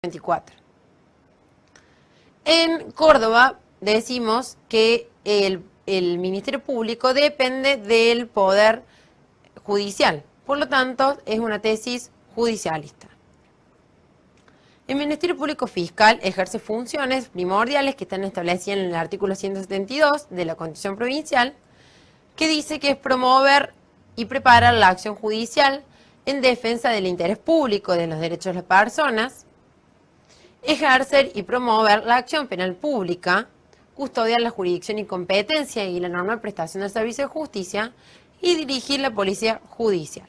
24. En Córdoba decimos que el Ministerio Público depende del Poder Judicial, por lo tanto es una tesis judicialista. El Ministerio Público Fiscal ejerce funciones primordiales que están establecidas en el artículo 172 de la Constitución Provincial, que dice que es promover y preparar la acción judicial en defensa del interés público de los derechos de las personas, ejercer y promover la acción penal pública, custodiar la jurisdicción y competencia y la normal prestación del servicio de justicia y dirigir la policía judicial.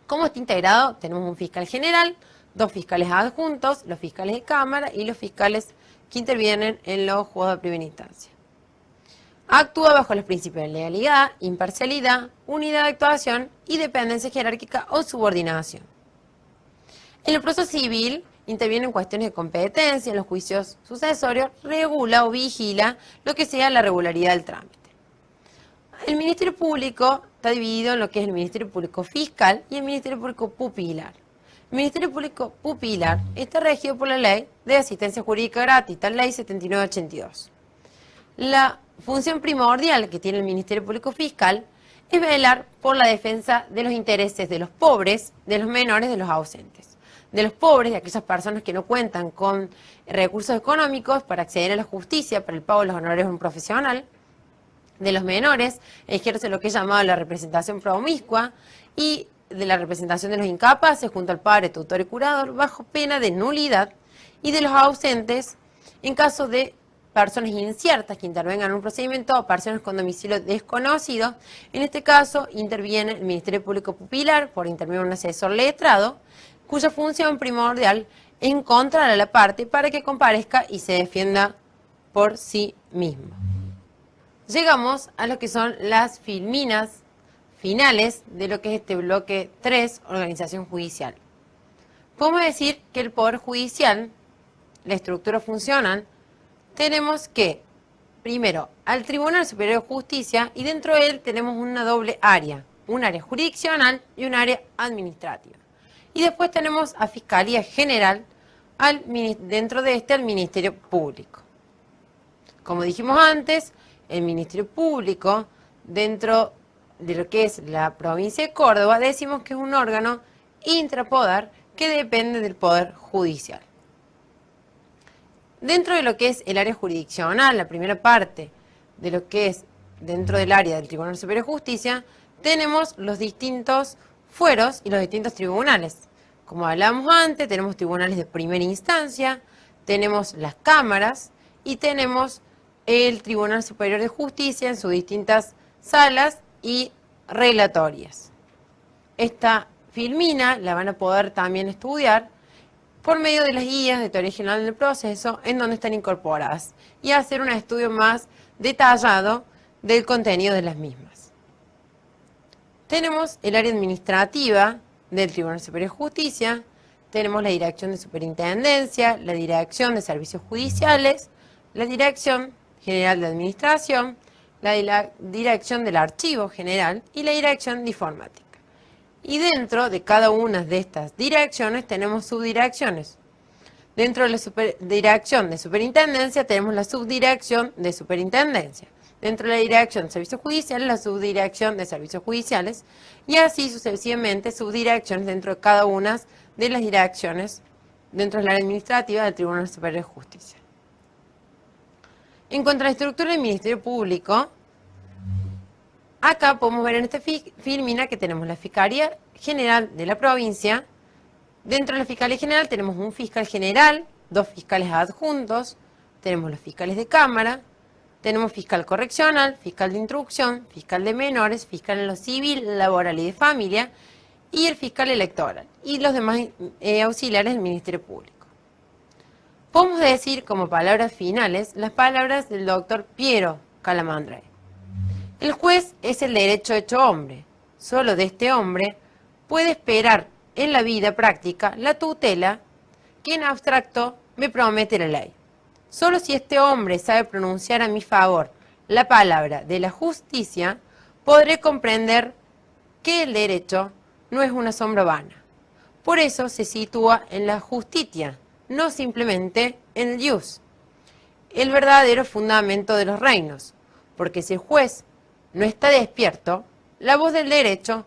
¿Cómo está integrado? Tenemos un fiscal general, 2 fiscales adjuntos, los fiscales de cámara y los fiscales que intervienen en los juzgados de primera instancia. Actúa bajo los principios de legalidad, imparcialidad, unidad de actuación y dependencia jerárquica o subordinación. En el proceso civil interviene en cuestiones de competencia, en los juicios sucesorios, regula o vigila lo que sea la regularidad del trámite. El Ministerio Público está dividido en lo que es el Ministerio Público Fiscal y el Ministerio Público Pupilar. El Ministerio Público Pupilar está regido por la Ley de Asistencia Jurídica Gratuita, Ley 7982. La función primordial que tiene el Ministerio Público Fiscal es velar por la defensa de los intereses de los pobres, de los menores, de los ausentes. De los pobres, de aquellas personas que no cuentan con recursos económicos para acceder a la justicia, para el pago de los honorarios de un profesional. De los menores, ejerce lo que es llamado la representación promiscua y de la representación de los incapaces junto al padre, tutor y curador bajo pena de nulidad, y de los ausentes en caso de personas inciertas que intervengan en un procedimiento o personas con domicilio desconocido. En este caso interviene el Ministerio Público Pupilar por intermedio de un asesor letrado, cuya función primordial es encontrar a la parte para que comparezca y se defienda por sí mismo. Llegamos a lo que son las filminas finales de lo que es este bloque 3, organización judicial. Podemos decir que el Poder Judicial, la estructura funcional, tenemos que, primero, al Tribunal Superior de Justicia, y dentro de él tenemos una doble área, un área jurisdiccional y un área administrativa. Y después tenemos a Fiscalía General, dentro de este al Ministerio Público. Como dijimos antes, el Ministerio Público, dentro de lo que es la provincia de Córdoba, decimos que es un órgano intrapoder que depende del Poder Judicial. Dentro de lo que es el área jurisdiccional, la primera parte de lo que es dentro del área del Tribunal Superior de Justicia, tenemos los distintos fueros y los distintos tribunales. Como hablábamos antes, tenemos tribunales de primera instancia, tenemos las cámaras y tenemos el Tribunal Superior de Justicia en sus distintas salas y relatorias. Esta filmina la van a poder también estudiar por medio de las guías de teoría general del proceso en donde están incorporadas y hacer un estudio más detallado del contenido de las mismas. Tenemos el área administrativa del Tribunal Superior de Justicia, tenemos la Dirección de Superintendencia, la Dirección de Servicios Judiciales, la Dirección General de Administración, la Dirección del Archivo General y la Dirección de Informática. Y dentro de cada una de estas direcciones tenemos subdirecciones. Dentro de la Dirección de Superintendencia tenemos la Subdirección de Superintendencia. Dentro de la Dirección de Servicios Judiciales, la Subdirección de Servicios Judiciales. Y así sucesivamente subdirecciones dentro de cada una de las direcciones dentro del área administrativa del Tribunal Superior de Justicia. En cuanto a la estructura del Ministerio Público, acá podemos ver en esta filmina que tenemos la Fiscalía General de la provincia. Dentro de la Fiscalía General tenemos un fiscal general, 2 fiscales adjuntos, tenemos los fiscales de cámara, tenemos fiscal correccional, fiscal de instrucción, fiscal de menores, fiscal en lo civil, laboral y de familia, y el fiscal electoral, y los demás auxiliares del Ministerio Público. Podemos decir como palabras finales las palabras del doctor Piero Calamandrei. El juez es el derecho hecho hombre. Solo de este hombre puede esperar en la vida práctica la tutela que en abstracto me promete la ley. Solo si este hombre sabe pronunciar a mi favor la palabra de la justicia, podré comprender que el derecho no es una sombra vana. Por eso se sitúa en la justitia, no simplemente en el ius, el verdadero fundamento de los reinos, porque si el juez no está despierto, la voz del derecho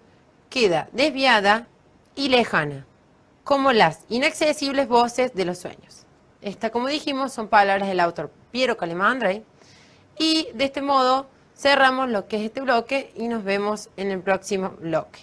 queda desviada y lejana, como las inaccesibles voces de los sueños. Esta, como dijimos, son palabras del autor Piero Calamandrei, y de este modo cerramos lo que es este bloque y nos vemos en el próximo bloque.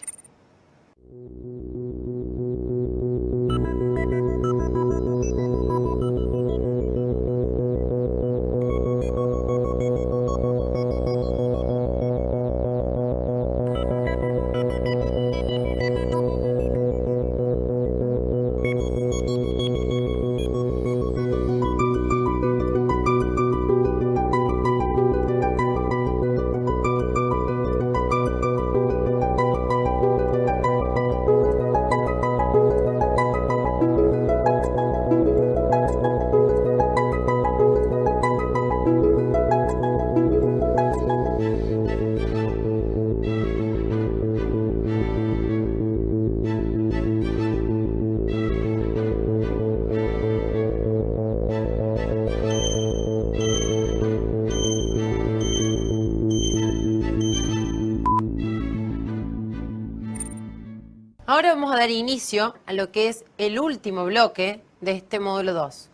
Ahora vamos a dar inicio a lo que es el último bloque de este módulo 2,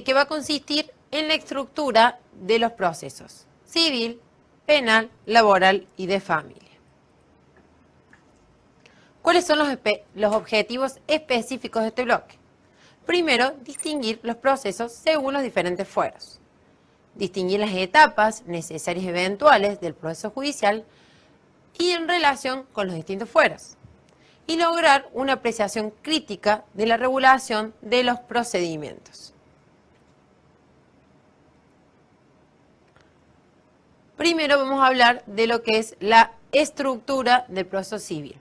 que va a consistir en la estructura de los procesos civil, penal, laboral y de familia. ¿Cuáles son los objetivos específicos de este bloque? Primero, distinguir los procesos según los diferentes fueros. Distinguir las etapas necesarias y eventuales del proceso judicial y en relación con los distintos fueros. Y lograr una apreciación crítica de la regulación de los procedimientos. Primero vamos a hablar de lo que es la estructura del proceso civil.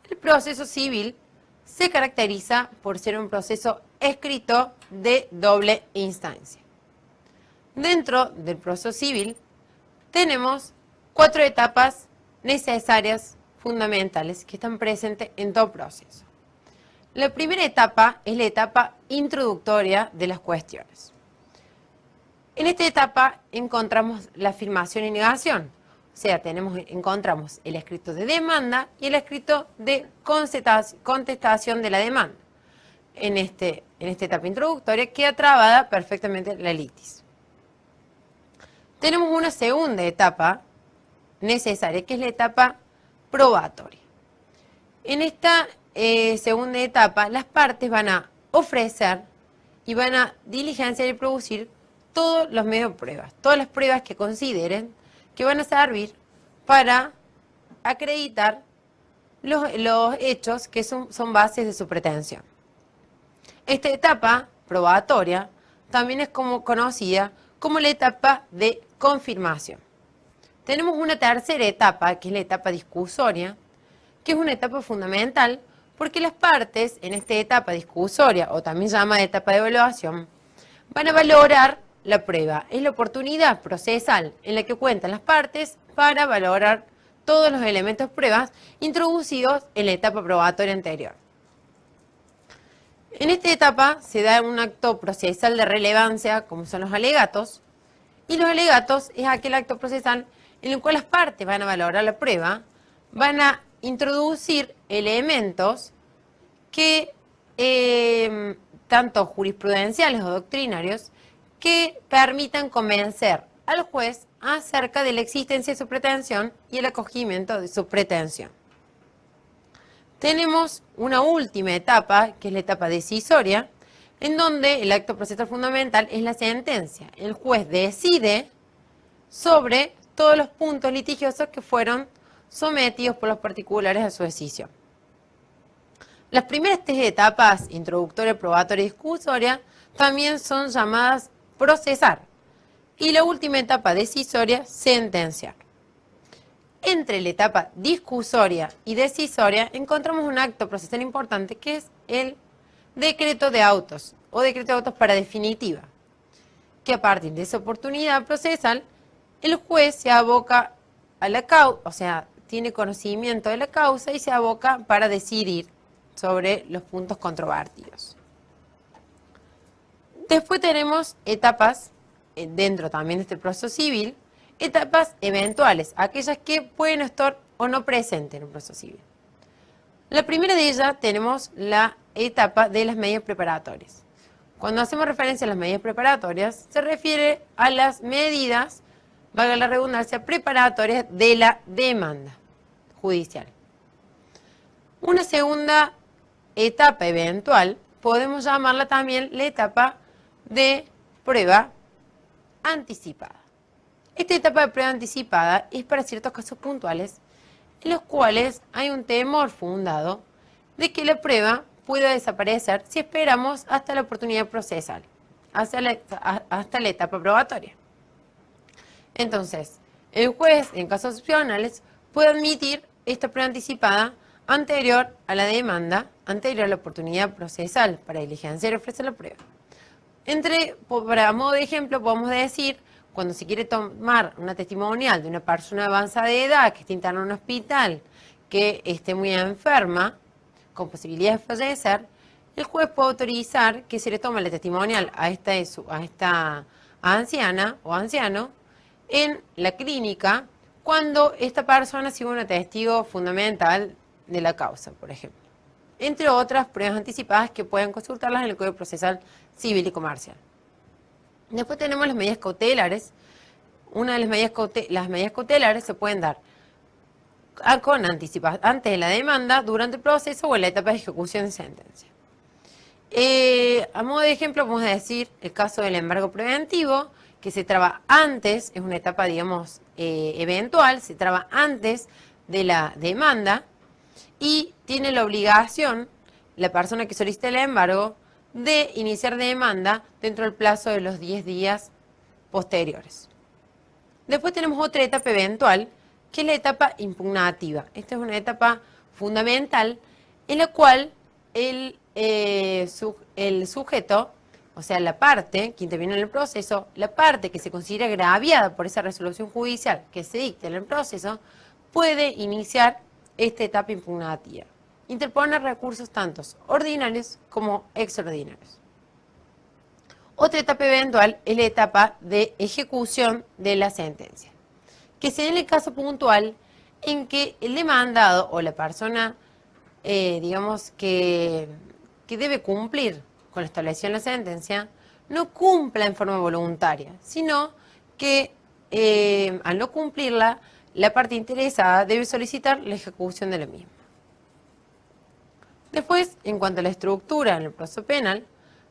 El proceso civil se caracteriza por ser un proceso escrito de doble instancia. Dentro del proceso civil tenemos 4 etapas necesarias, fundamentales, que están presentes en todo proceso. La primera etapa es la etapa introductoria de las cuestiones. En esta etapa encontramos la afirmación y negación, o sea, encontramos el escrito de demanda y el escrito de contestación de la demanda. En esta etapa introductoria queda trabada perfectamente la litis. Tenemos una segunda etapa necesaria, que es la etapa probatoria. En esta segunda etapa, las partes van a ofrecer y van a diligenciar y producir todos los medios de pruebas, todas las pruebas que consideren que van a servir para acreditar los hechos que son bases de su pretensión. Esta etapa probatoria también es conocida como la etapa de confirmación. Tenemos una tercera etapa, que es la etapa discusoria, que es una etapa fundamental porque las partes en esta etapa discusoria, o también llamada etapa de evaluación, van a valorar la prueba. Es la oportunidad procesal en la que cuentan las partes para valorar todos los elementos pruebas introducidos en la etapa probatoria anterior. En esta etapa se da un acto procesal de relevancia, como son los alegatos, y los alegatos es aquel acto procesal en el cual las partes van a valorar la prueba, van a introducir elementos que, tanto jurisprudenciales o doctrinarios, que permitan convencer al juez acerca de la existencia de su pretensión y el acogimiento de su pretensión. Tenemos una última etapa, que es la etapa decisoria, en donde el acto procesal fundamental es la sentencia. El juez decide sobre todos los puntos litigiosos que fueron sometidos por los particulares a su decisión. Las primeras 3 etapas, introductoria, probatoria y discusoria, también son llamadas procesar. Y la última etapa decisoria, sentenciar. Entre la etapa discusoria y decisoria encontramos un acto procesal importante, que es el decreto de autos o decreto de autos para definitiva, que a partir de esa oportunidad procesal el juez se aboca a la causa, o sea, tiene conocimiento de la causa y se aboca para decidir sobre los puntos controvertidos. Después tenemos etapas, dentro también de este proceso civil, etapas eventuales, aquellas que pueden estar o no presentes en el proceso civil. La primera de ellas tenemos la etapa de las medidas preparatorias. Cuando hacemos referencia a las medidas preparatorias, se refiere a las medidas, valga la redundancia, preparatorias de la demanda judicial. Una segunda etapa eventual, podemos llamarla también la etapa de prueba anticipada. Esta etapa de prueba anticipada es para ciertos casos puntuales en los cuales hay un temor fundado de que la prueba pueda desaparecer si esperamos hasta la oportunidad procesal, hasta la etapa probatoria. Entonces, el juez, en casos opcionales, puede admitir esta prueba anticipada anterior a la demanda, anterior a la oportunidad procesal para diligenciar y ofrecer la prueba. Para modo de ejemplo, podemos decir, cuando se quiere tomar una testimonial de una persona avanzada de edad que esté internada en un hospital, que esté muy enferma, con posibilidades de fallecer, el juez puede autorizar que se le tome la testimonial a esta anciana o anciano en la clínica cuando esta persona sea un testigo fundamental de la causa, por ejemplo. Entre otras pruebas anticipadas que pueden consultarlas en el Código Procesal Civil y Comercial. Después tenemos las medidas cautelares. Una de las medidas cautelares se pueden dar con anticipación antes de la demanda, durante el proceso o en la etapa de ejecución de sentencia. A modo de ejemplo, podemos decir el caso del embargo preventivo, que se traba antes, es una etapa, digamos, eventual, se traba antes de la demanda y tiene la obligación, la persona que solicita el embargo, de iniciar demanda dentro del plazo de los 10 días posteriores. Después tenemos otra etapa eventual, que es la etapa impugnativa. Esta es una etapa fundamental en la cual el sujeto, o sea, la parte que interviene en el proceso, la parte que se considera agraviada por esa resolución judicial que se dicta en el proceso, puede iniciar esta etapa impugnativa. Interponer recursos tanto ordinarios como extraordinarios. Otra etapa eventual es la etapa de ejecución de la sentencia, que se da en el caso puntual en que el demandado o la persona, digamos, que debe cumplir con la establecido en la sentencia, no cumpla en forma voluntaria, sino que al no cumplirla, la parte interesada debe solicitar la ejecución de la misma. Después, en cuanto a la estructura en el proceso penal,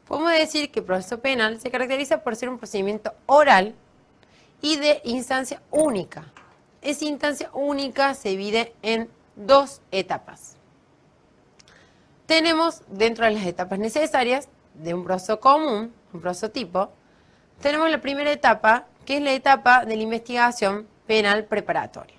podemos decir que el proceso penal se caracteriza por ser un procedimiento oral y de instancia única. Esa instancia única se divide en dos etapas. Tenemos dentro de las etapas necesarias de un proceso común, un proceso tipo, tenemos la primera etapa, que es la etapa de la investigación penal preparatoria.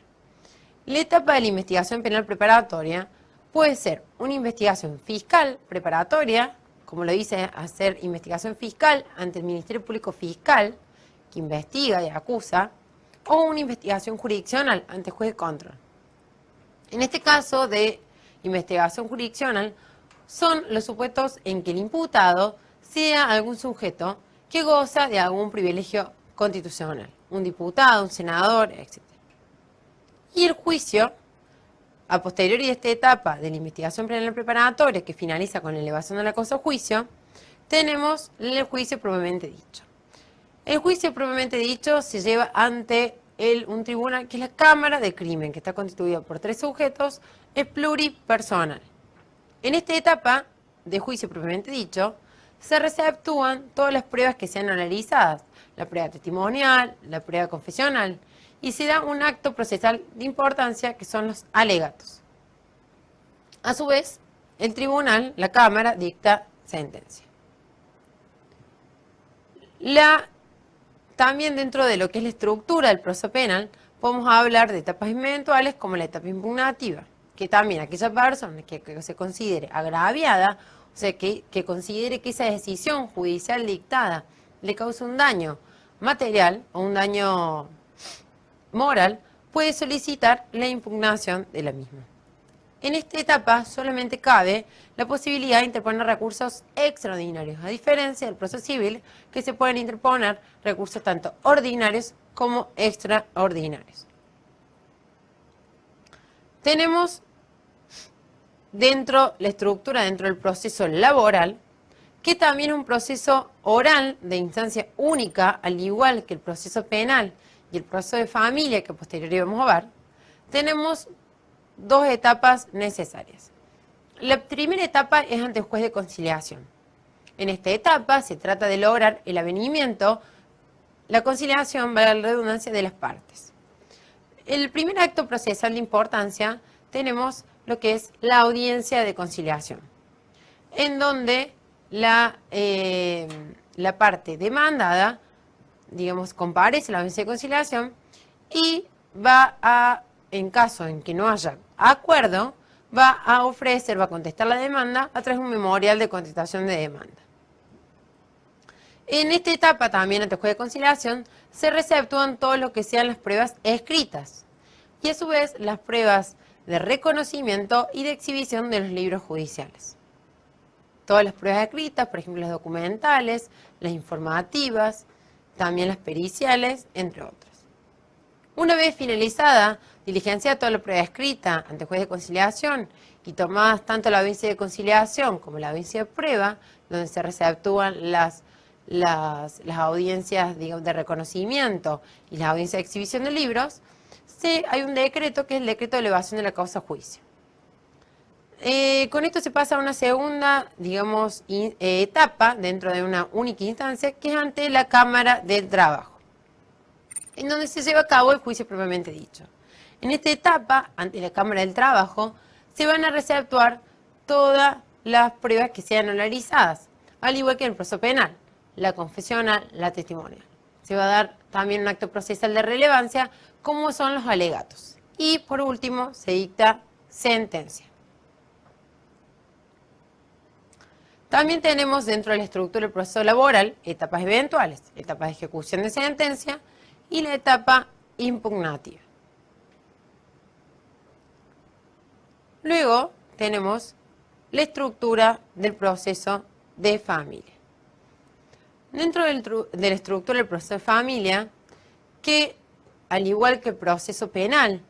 La etapa de la investigación penal preparatoria puede ser una investigación fiscal preparatoria, como lo dice, hacer investigación fiscal ante el Ministerio Público Fiscal, que investiga y acusa, o una investigación jurisdiccional ante el juez de control. En este caso de investigación jurisdiccional, son los supuestos en que el imputado sea algún sujeto que goza de algún privilegio constitucional, un diputado, un senador, etc. Y el juicio, a posteriori de esta etapa de la investigación penal preparatoria, que finaliza con la elevación de la causa a juicio, tenemos el juicio propiamente dicho. El juicio propiamente dicho se lleva ante un tribunal que es la Cámara de Crimen, que está constituido por 3 sujetos, es pluripersonal. En esta etapa de juicio propiamente dicho, se receptúan todas las pruebas que sean analizadas, la prueba testimonial, la prueba confesional, y se da un acto procesal de importancia que son los alegatos. A su vez, el tribunal, la Cámara, dicta sentencia. También dentro de lo que es la estructura del proceso penal, podemos hablar de etapas eventuales como la etapa impugnativa, que también aquella persona que se considere agraviada, o sea, que considere que esa decisión judicial dictada le causa un daño material o un daño moral, puede solicitar la impugnación de la misma. En esta etapa solamente cabe la posibilidad de interponer recursos extraordinarios, a diferencia del proceso civil, que se pueden interponer recursos tanto ordinarios como extraordinarios. Tenemos la estructura dentro del proceso laboral, que también es un proceso oral de instancia única, al igual que el proceso penal y el proceso de familia, que posteriormente vamos a ver. Tenemos dos etapas necesarias. La primera etapa es ante el juez de conciliación. En esta etapa se trata de lograr el avenimiento, la conciliación, valga la redundancia, de las partes. El primer acto procesal de importancia tenemos lo que es la audiencia de conciliación, en donde la parte demandada, digamos, comparece a la audiencia de conciliación y va a, en caso en que no haya acuerdo, va a contestar la demanda a través de un memorial de contestación de demanda. En esta etapa también, ante el juez de conciliación, se receptúan todo lo que sean las pruebas escritas y a su vez las pruebas de reconocimiento y de exhibición de los libros judiciales. Todas las pruebas escritas, por ejemplo las documentales, las informativas, también las periciales, entre otras. Una vez finalizada, diligenciada toda la prueba escrita ante el juez de conciliación y tomadas tanto la audiencia de conciliación como la audiencia de prueba, donde se receptúan las audiencias, digamos, de reconocimiento y las audiencias de exhibición de libros, hay un decreto que es el decreto de elevación de la causa a juicio. Con esto se pasa a una segunda, digamos, etapa dentro de una única instancia, que es ante la Cámara del Trabajo, en donde se lleva a cabo el juicio propiamente dicho. En esta etapa, ante la Cámara del Trabajo, se van a receptuar todas las pruebas que sean oralizadas, al igual que en el proceso penal, la confesional, la testimonial. Se va a dar también un acto procesal de relevancia, como son los alegatos. Y por último, se dicta sentencia. También tenemos dentro de la estructura del proceso laboral etapas eventuales, etapas de ejecución de sentencia y la etapa impugnativa. Luego tenemos la estructura del proceso de familia. Dentro de la estructura del proceso de familia, que al igual que el proceso penal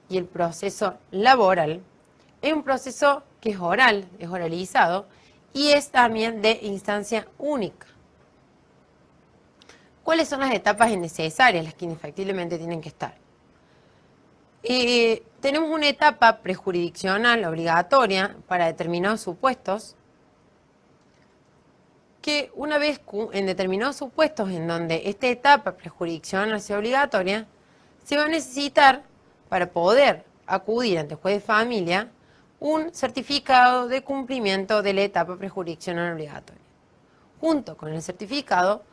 y el proceso laboral, es un proceso que es oral, es oralizado, y es también de instancia única. ¿Cuáles son las etapas necesarias, las que indefectiblemente tienen que estar? Tenemos una etapa prejurisdiccional obligatoria para determinados supuestos, que una vez en determinados supuestos en donde esta etapa prejurisdiccional sea obligatoria, se va a necesitar, para poder acudir ante el juez de familia, un certificado de cumplimiento de la etapa prejurisdiccional obligatoria. Junto con el certificado,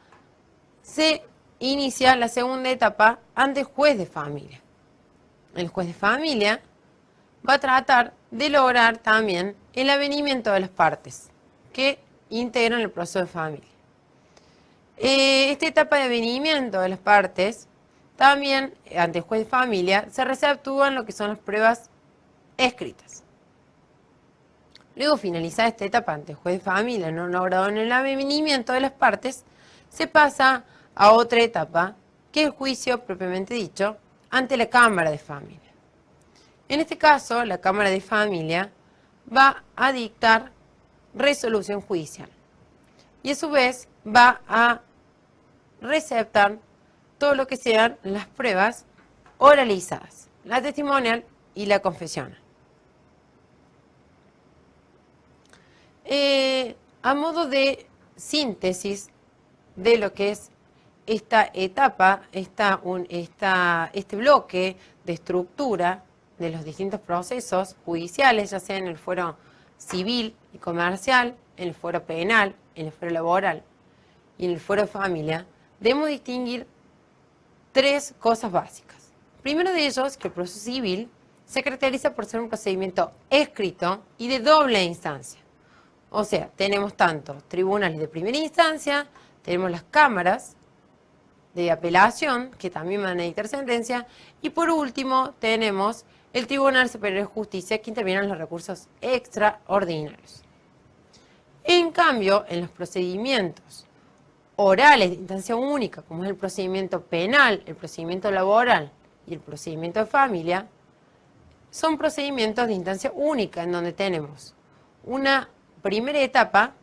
se inicia la segunda etapa ante el juez de familia. El juez de familia va a tratar de lograr también el avenimiento de las partes que integran el proceso de familia. Esta etapa de avenimiento de las partes, también ante el juez de familia, se receptúan lo que son las pruebas escritas. Luego, finalizada esta etapa ante el juez de familia, no logrado en el avenimiento de las partes, se pasa a otra etapa, que es el juicio propiamente dicho, ante la Cámara de Familia. En este caso, la Cámara de Familia va a dictar resolución judicial y a su vez va a receptar todo lo que sean las pruebas oralizadas, la testimonial y la confesional. A modo de síntesis de lo que es esta etapa, este bloque de estructura de los distintos procesos judiciales, ya sea en el fuero civil y comercial, en el fuero penal, en el fuero laboral y en el fuero de familia, debemos distinguir tres cosas básicas. Primero de ellos, que el proceso civil se caracteriza por ser un procedimiento escrito y de doble instancia. O sea, tenemos tanto tribunales de primera instancia, tenemos las cámaras de apelación, que también van a dictar sentencia, y por último tenemos el Tribunal Superior de Justicia que interviene en los recursos extraordinarios. En cambio, en los procedimientos orales de instancia única, como es el procedimiento penal, el procedimiento laboral y el procedimiento de familia, son procedimientos de instancia única en donde tenemos una primera etapa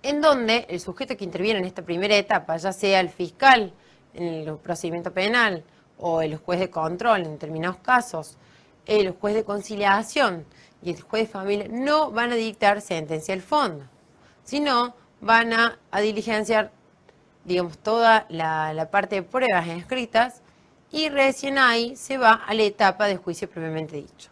en donde el sujeto que interviene en esta primera etapa, ya sea el fiscal en el procedimiento penal o el juez de control en determinados casos, el juez de conciliación y el juez de familia, no van a dictar sentencia al fondo, sino van a diligenciar, digamos, toda la parte de pruebas escritas y recién ahí se va a la etapa de juicio propiamente dicho.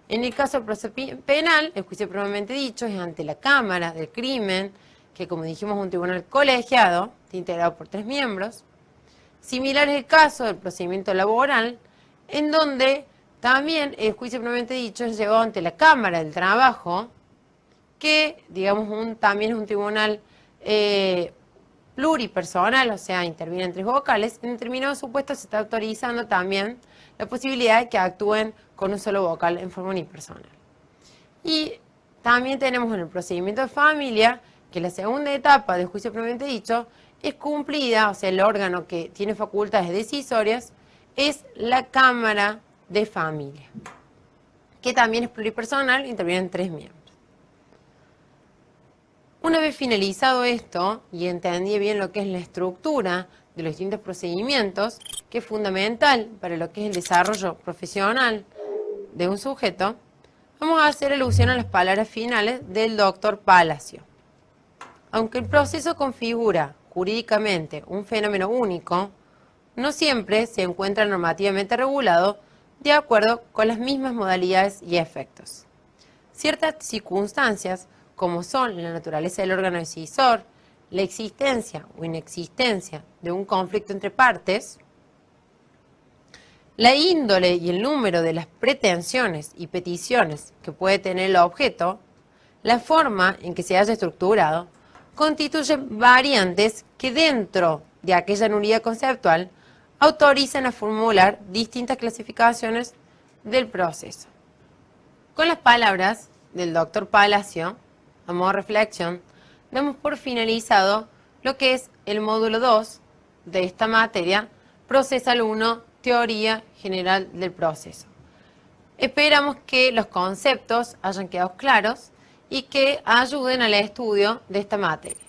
En el caso del proceso penal, el juicio propiamente dicho es ante la Cámara del Crimen, que como dijimos es un tribunal colegiado, integrado por 3 miembros. Similar es el caso del procedimiento laboral, en donde también el juicio propiamente dicho es llevado ante la Cámara del Trabajo, que digamos también es un tribunal pluripersonal, o sea, intervienen 3 vocales. En determinados supuestos se está autorizando también la posibilidad de que actúen con un solo vocal en forma unipersonal. Y también tenemos en el procedimiento de familia que la segunda etapa del juicio propiamente dicho es cumplida, o sea, el órgano que tiene facultades decisorias es la Cámara de Familia, que también es pluripersonal, intervienen 3 miembros. Una vez finalizado esto y entendí bien lo que es la estructura de los distintos procedimientos, que es fundamental para lo que es el desarrollo profesional de un sujeto, vamos a hacer alusión a las palabras finales del doctor Palacio. Aunque el proceso configura jurídicamente un fenómeno único, no siempre se encuentra normativamente regulado de acuerdo con las mismas modalidades y efectos. Ciertas circunstancias, como son la naturaleza del órgano decisor, la existencia o inexistencia de un conflicto entre partes, la índole y el número de las pretensiones y peticiones que puede tener el objeto, la forma en que se haya estructurado, constituyen variantes que dentro de aquella nulidad conceptual autorizan a formular distintas clasificaciones del proceso. Con las palabras del doctor Palacio, a modo de reflexión, damos por finalizado lo que es el módulo 2 de esta materia, Procesal 1, Teoría General del Proceso. Esperamos que los conceptos hayan quedado claros y que ayuden al estudio de esta materia.